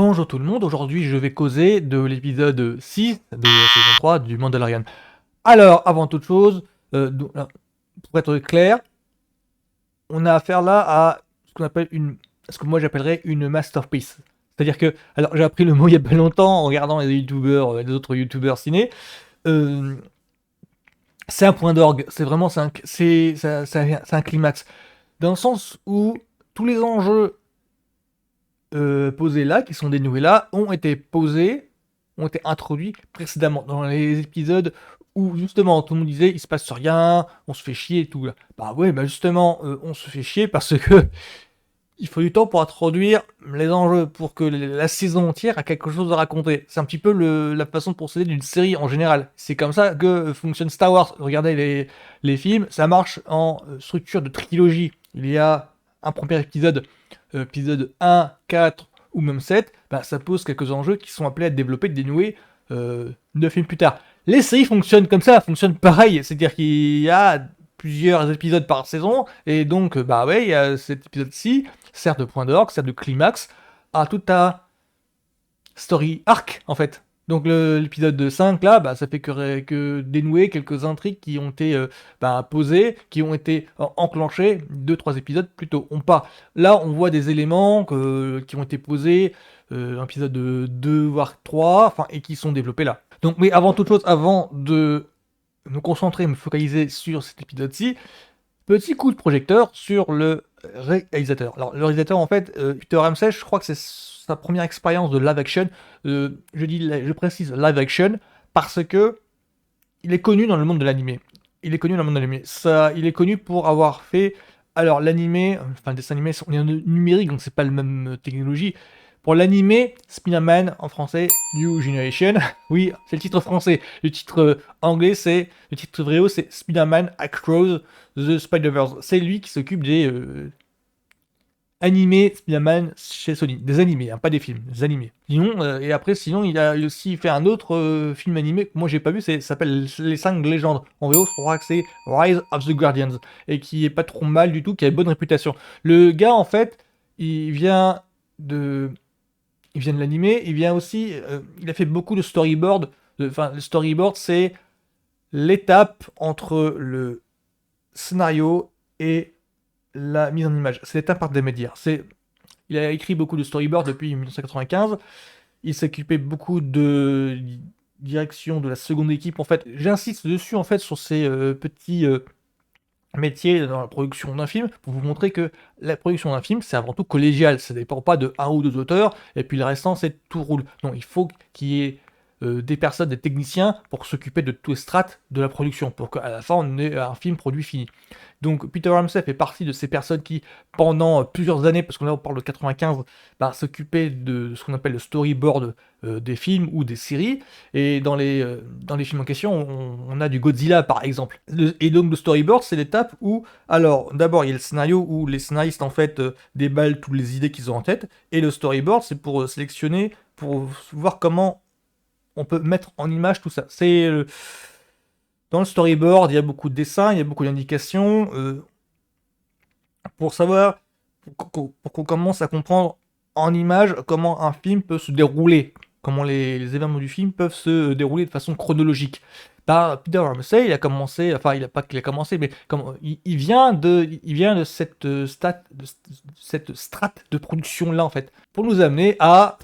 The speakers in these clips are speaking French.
Bonjour tout le monde, aujourd'hui je vais causer de l'épisode 6 de la saison 3 du Mandalorian. Alors, avant toute chose, pour être clair, on a affaire là à ce que moi j'appellerais une masterpiece. C'est-à-dire que, alors j'ai appris le mot il y a pas longtemps en regardant les autres youtubeurs ciné. Euh, c'est un point d'orgue, c'est vraiment c'est un climax. Dans le sens où tous les enjeux posés là, qui sont dénoués là, ont été introduits précédemment dans les épisodes où justement tout le monde disait il se passe rien, on se fait chier et tout là. Bah ouais, bah justement on se fait chier parce que il faut du temps pour introduire les enjeux pour que la saison entière a quelque chose à raconter. C'est un petit peu la façon de procéder d'une série en général. C'est comme ça que fonctionne Star Wars. Regardez les films, ça marche en structure de trilogie. Il y a un premier épisode, épisode 1, 4 ou même 7, bah, ça pose quelques enjeux qui sont appelés à être développés, dénoués 9 films plus tard. Les séries fonctionnent comme ça, fonctionnent pareil, c'est-à-dire qu'il y a plusieurs épisodes par saison, et donc bah ouais, il y a cet épisode-ci, sert de point d'orgue, sert de climax à tout un story arc en fait. Donc l'épisode 5 là, bah, ça fait que dénouer quelques intrigues qui ont été posées, qui ont été enclenchées 2-3 épisodes plus tôt. Là on voit des éléments qui ont été posés, un épisode de 2 voire 3, enfin, et qui sont développés là. Donc mais avant toute chose, avant de me concentrer, me focaliser sur cet épisode-ci, petit coup de projecteur sur le réalisateur. Alors, le réalisateur, en fait, Peter Ramsey, je crois que c'est sa première expérience de live action. Je précise live action parce que il est connu dans le monde de l'animé. Il est connu dans le monde de l'animé. Il est connu pour avoir fait. Alors, l'animé, enfin, le dessin animé, on est en numérique, donc c'est pas la même technologie. Pour l'animé, Spider-Man en français, New Generation. Oui, c'est le titre français. Le titre anglais, c'est. Le titre vrai, c'est Spider-Man Across the Spider-Verse. C'est lui qui s'occupe des animés Spider-Man chez Sony. Des animés, hein, pas des films, des animés. Sinon, il a aussi fait un autre film animé que moi j'ai pas vu, ça s'appelle Les 5 légendes. En VO, je crois que c'est Rise of the Guardians. Et qui est pas trop mal du tout, qui a une bonne réputation. Le gars, en fait, il vient de l'animé, il vient aussi, il a fait beaucoup de storyboard. Enfin, le storyboard, c'est l'étape entre le scénario et la mise en image. C'est l'étape intermédiaire. Il a écrit beaucoup de storyboard depuis 1995. Il s'occupait beaucoup de direction de la seconde équipe. En fait, j'insiste dessus en fait sur ces petits métier dans la production d'un film pour vous montrer que la production d'un film c'est avant tout collégial, ça dépend pas de un ou deux auteurs et puis le restant c'est tout roule. Non, il faut qu'il y ait des personnes, des techniciens pour s'occuper de tous les strates de la production pour qu'à la fin on ait un film produit fini. Donc Peter Ramsey fait partie de ces personnes qui pendant plusieurs années, parce que là on parle de 95, s'occupaient de ce qu'on appelle le storyboard des films ou des séries. Et dans les films en question, on a du Godzilla par exemple. Et donc le storyboard, c'est l'étape où, alors d'abord il y a le scénario où les scénaristes en fait déballent toutes les idées qu'ils ont en tête, et le storyboard c'est pour sélectionner, pour voir comment on peut mettre en image tout ça. Dans le storyboard, il y a beaucoup de dessins, il y a beaucoup d'indications pour savoir, pour qu'on commence à comprendre en image comment un film peut se dérouler, comment les événements du film peuvent se dérouler de façon chronologique. Peter Ramsey, il a commencé, enfin, il a pas qu'il a commencé, mais il vient de cette strate de production là en fait, pour nous amener à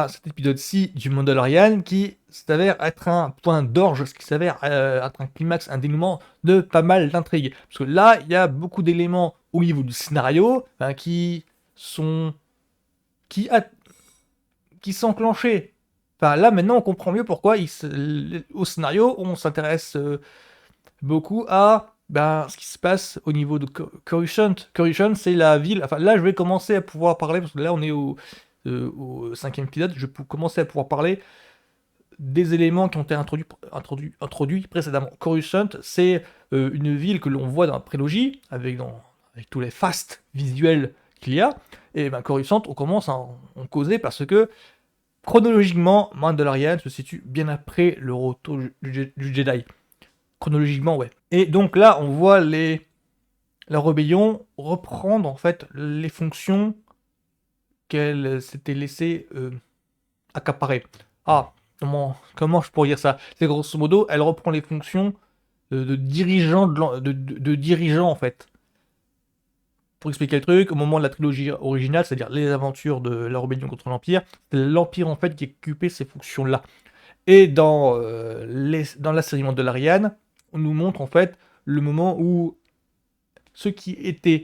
cet épisode-ci du Mandalorian qui s'avère être un point d'orge, ce qui s'avère être un climax, un dénouement de pas mal d'intrigues. Parce que là, il y a beaucoup d'éléments au niveau du scénario qui sont qui, a- qui s'enclenchaient. Enfin, là, maintenant, on comprend mieux pourquoi au scénario, on s'intéresse beaucoup à ce qui se passe au niveau de Coruscant. Coruscant, c'est la ville. Enfin, là, je vais commencer à pouvoir parler, parce que là, on est au cinquième épisode. Je peux commencer à pouvoir parler des éléments qui ont été introduits précédemment. Coruscant, c'est une ville que l'on voit dans la prélogie, avec tous les fastes visuels qu'il y a. Et Coruscant, on commence à en causer parce que chronologiquement, Mandalorian se situe bien après le retour du Jedi. Chronologiquement, ouais. Et donc là, on voit la rébellion reprendre en fait les fonctions qu'elle s'était laissée accaparée. Ah, comment je pourrais dire ça? C'est grosso modo, elle reprend les fonctions de dirigeant, de dirigeant en fait. Pour expliquer le truc, au moment de la trilogie originale, c'est-à-dire les aventures de la rébellion contre l'Empire, c'est l'Empire en fait qui occupait ces fonctions-là. Et dans la série Mandalorian, on nous montre en fait le moment où ceux qui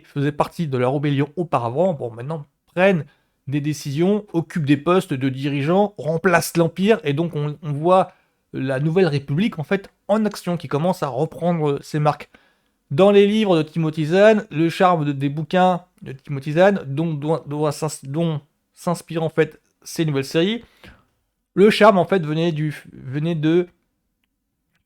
faisaient partie de la rébellion auparavant, bon maintenant prennent des décisions, occupent des postes de dirigeants, remplacent l'Empire, et donc on voit la Nouvelle République en fait en action qui commence à reprendre ses marques. Dans les livres de Timothy Zahn, le charme des bouquins de Timothy Zahn, dont s'inspirent en fait ces nouvelles séries, le charme en fait venait de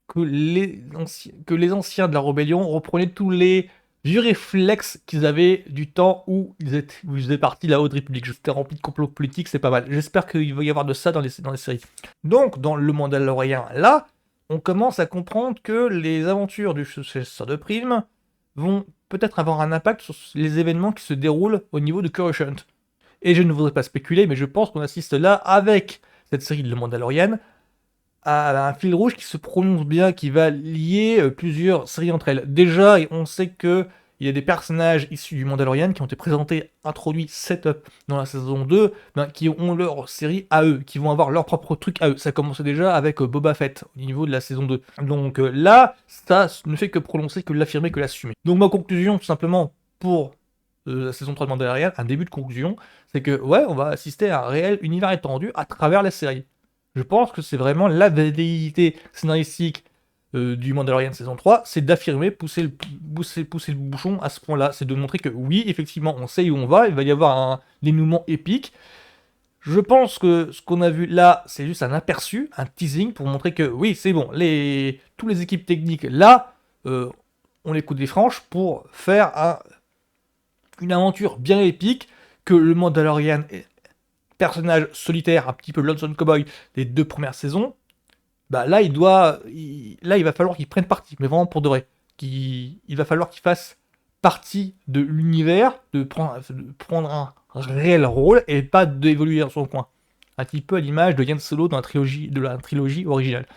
que les anciens de la rébellion reprenaient tous les vieux réflexes qu'ils avaient du temps où ils faisaient partie de la Haute République. C'était rempli de complots politiques, c'est pas mal. J'espère qu'il va y avoir de ça dans les séries. Donc, dans Le Mandalorian, là, on commence à comprendre que les aventures du successeur de Prism vont peut-être avoir un impact sur les événements qui se déroulent au niveau de Coruscant. Et je ne voudrais pas spéculer, mais je pense qu'on assiste là, avec cette série de Le Mandalorian, à un fil rouge qui se prononce bien, qui va lier plusieurs séries entre elles. Déjà, on sait que il y a des personnages issus du Mandalorian qui ont été présentés, introduits, set-up dans la saison 2, qui ont leur série à eux, qui vont avoir leur propre truc à eux. Ça commençait déjà avec Boba Fett au niveau de la saison 2. Donc là, ça ne fait que prononcer, que l'affirmer, que l'assumer. Donc ma conclusion, tout simplement, pour la saison 3 de Mandalorian, un début de conclusion, c'est que ouais, on va assister à un réel univers étendu à travers la série. Je pense que c'est vraiment la velléité scénaristique du Mandalorian saison 3, c'est d'affirmer, pousser le bouchon à ce point-là. C'est de montrer que oui, effectivement, on sait où on va, il va y avoir un dénouement épique. Je pense que ce qu'on a vu là, c'est juste un aperçu, un teasing, pour montrer que oui, c'est bon, toutes les équipes techniques là, on les coups des franches pour faire une aventure bien épique, que le Mandalorian personnage solitaire, un petit peu Lonesome Cowboy des 2 premières saisons, bah là il va falloir qu'il prenne parti, mais vraiment pour de vrai. Il va falloir qu'il fasse partie de l'univers, de prendre un réel rôle et pas d'évoluer dans son coin. Un petit peu à l'image de Yann Solo dans la trilogie originale.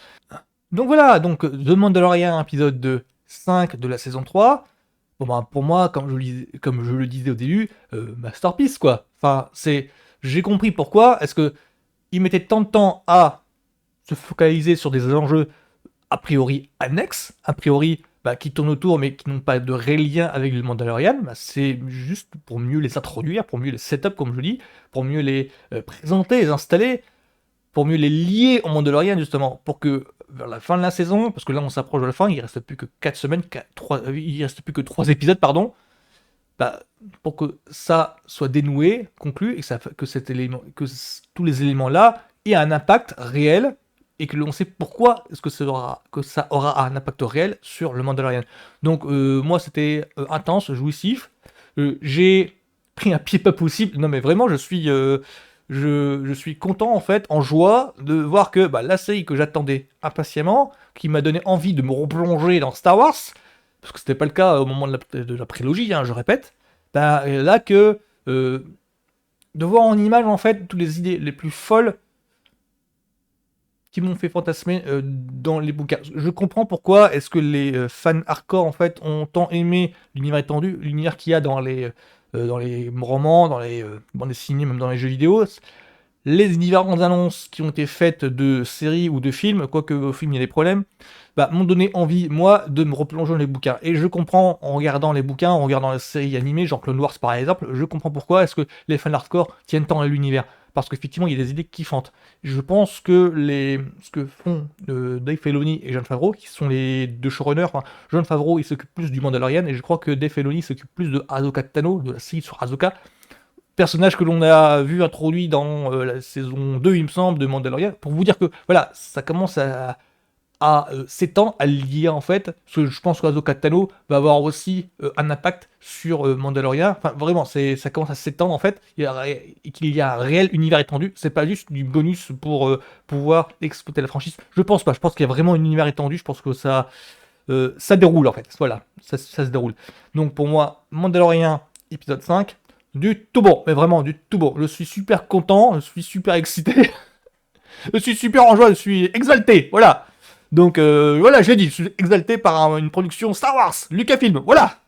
Donc voilà, donc The Mandalorian épisode 2, 5 de la saison 3. Bon bah pour moi, comme je le disais au début, masterpiece quoi. Enfin, j'ai compris pourquoi est-ce que ils mettaient tant de temps à se focaliser sur des enjeux a priori annexes, a priori qui tournent autour mais qui n'ont pas de réel lien avec le Mandalorian. C'est juste pour mieux les introduire, pour mieux les setup comme je dis, pour mieux les présenter, les installer, pour mieux les lier au Mandalorian justement, pour que vers la fin de la saison, parce que là on s'approche de la fin, il reste plus que 4 semaines, il reste plus que 3 épisodes pardon, pour que ça soit dénoué, conclu, et que tous les éléments-là aient un impact réel, et que l'on sait pourquoi est-ce que ça aura un impact réel sur le Mandalorian. Donc moi c'était intense, jouissif, j'ai pris un pied pas possible, non mais vraiment je suis content en fait, en joie de voir que la série que j'attendais impatiemment, qui m'a donné envie de me replonger dans Star Wars, parce que c'était pas le cas au moment de la prélogie, hein, je répète, là que de voir en image en fait toutes les idées les plus folles qui m'ont fait fantasmer dans les bouquins. Je comprends pourquoi est-ce que les fans hardcore en fait ont tant aimé l'univers étendu, l'univers qu'il y a dans les romans, dans les bandes dessinées, même dans les jeux vidéo. Les différentes annonces qui ont été faites de séries ou de films, quoique au film il y a des problèmes, m'ont donné envie, moi, de me replonger dans les bouquins. Et je comprends, en regardant les bouquins, en regardant les séries animées, genre Clone Wars par exemple, je comprends pourquoi est-ce que les fans hardcore tiennent tant à l'univers. Parce qu'effectivement, il y a des idées kiffantes. Je pense que ce que font Dave Filoni et Jon Favreau, qui sont les deux showrunners, Jon Favreau, il s'occupe plus du Mandalorian, et je crois que Dave Filoni s'occupe plus de Ahsoka Tano, de la série sur Ahsoka, personnage que l'on a vu introduit dans la saison 2, il me semble, de Mandalorian, pour vous dire que, voilà, ça commence à s'étendre, à lier en fait, parce que je pense qu'Ahsoka Tano va avoir aussi un impact sur Mandalorian, enfin vraiment, ça commence à s'étendre en fait, et qu'il y a un réel univers étendu, c'est pas juste du bonus pour pouvoir exploiter la franchise, je pense pas, je pense qu'il y a vraiment un univers étendu, je pense que ça déroule en fait, voilà, ça se déroule. Donc pour moi, Mandalorian, épisode 5, du tout bon, mais vraiment du tout bon. Je suis super content, je suis super excité. Je suis super en joie, je suis exalté, voilà. Donc voilà, j'ai dit, je suis exalté par une production Star Wars, Lucasfilm, voilà.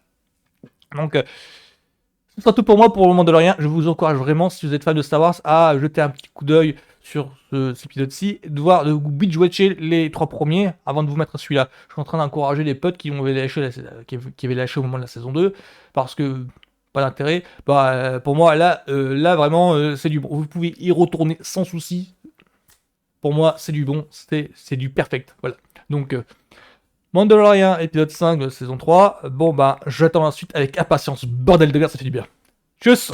Donc ce sera tout pour moi pour le Mandalorian. Je vous encourage vraiment, si vous êtes fan de Star Wars, à jeter un petit coup d'œil sur cet épisode-ci, de vous binge-watcher les 3 premiers avant de vous mettre à celui-là. Je suis en train d'encourager les potes qui avaient lâché au moment de la saison 2, parce que pas d'intérêt. Pour moi, là vraiment, c'est du bon. Vous pouvez y retourner sans souci. Pour moi, c'est du bon, c'est du perfect. Voilà. Donc, Mandalorian, épisode 5 de saison 3. Bon, j'attends la suite avec impatience. Bordel de merde, ça fait du bien. Tchuss!